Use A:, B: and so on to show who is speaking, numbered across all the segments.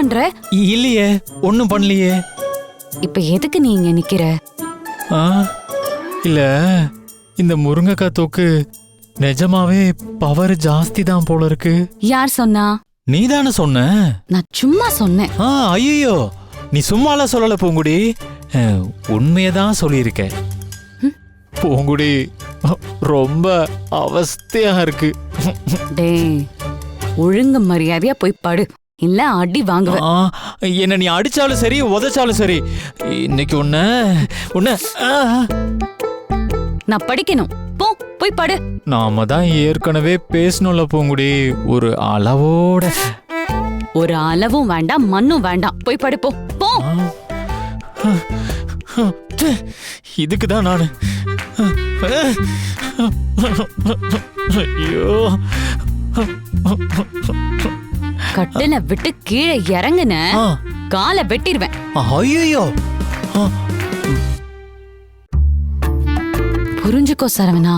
A: பண்ற?
B: இல்லையே, ஒன்னும் பண்ணலையே.
A: இப்ப எதுக்கு நீ இங்க நிக்கிற?
B: இல்ல, இந்த முருங்கைக்காய் தோக்கு நிஜமாவே பவர் ஜாஸ்தி தான் போல இருக்கு.
A: யார் சொன்னா?
B: நீதானே சொன்ன.
A: நான் சும்மா சொன்னேன்.
B: ஐயோ, நீ சும்மால சொல்லல பூங்குடி, உண்மையதான் சொல்லியிருக்க. பூங்குடி ரொம்ப அவஸ்தையா இருக்கு.
A: டேய், ஒழுங்கு மரியாதையா போய் படு, இல்ல அடி வாங்குவேன்.
B: என்ன நீ அடிச்சாலும் சரி உதைச்சாலும் சரி, இன்னைக்கு உன்ன
A: நான் படிக்கணும். போ, போய் படு.
B: நாம தான் ஏற்கனவே பேசணும்ல பூங்குடி, ஒரு அளவோட.
A: ஒரு அளவும் வேண்டாம், மண்ணும் வேண்டாம். போய் படு, போ போ.
B: இதுக்குதான் நானு. ஐயோ,
A: கட்டில விட்டு கீழே இறங்குன காலை வெட்டிடுவேன்.
B: ஐயோ,
A: புரிஞ்சுக்கோ சரவணா,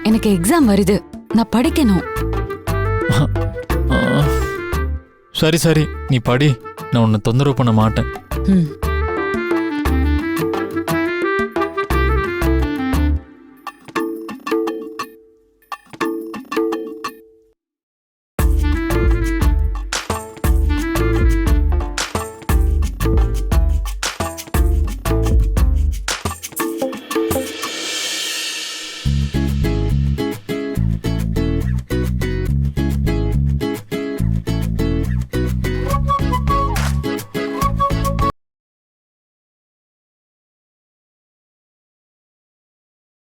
A: எனக்கு எக்ஸாம் வருது, நான் படிக்கணும்.
B: சரி சரி, நீ படி, நான் உன்னை தொந்தரவு பண்ண மாட்டேன்.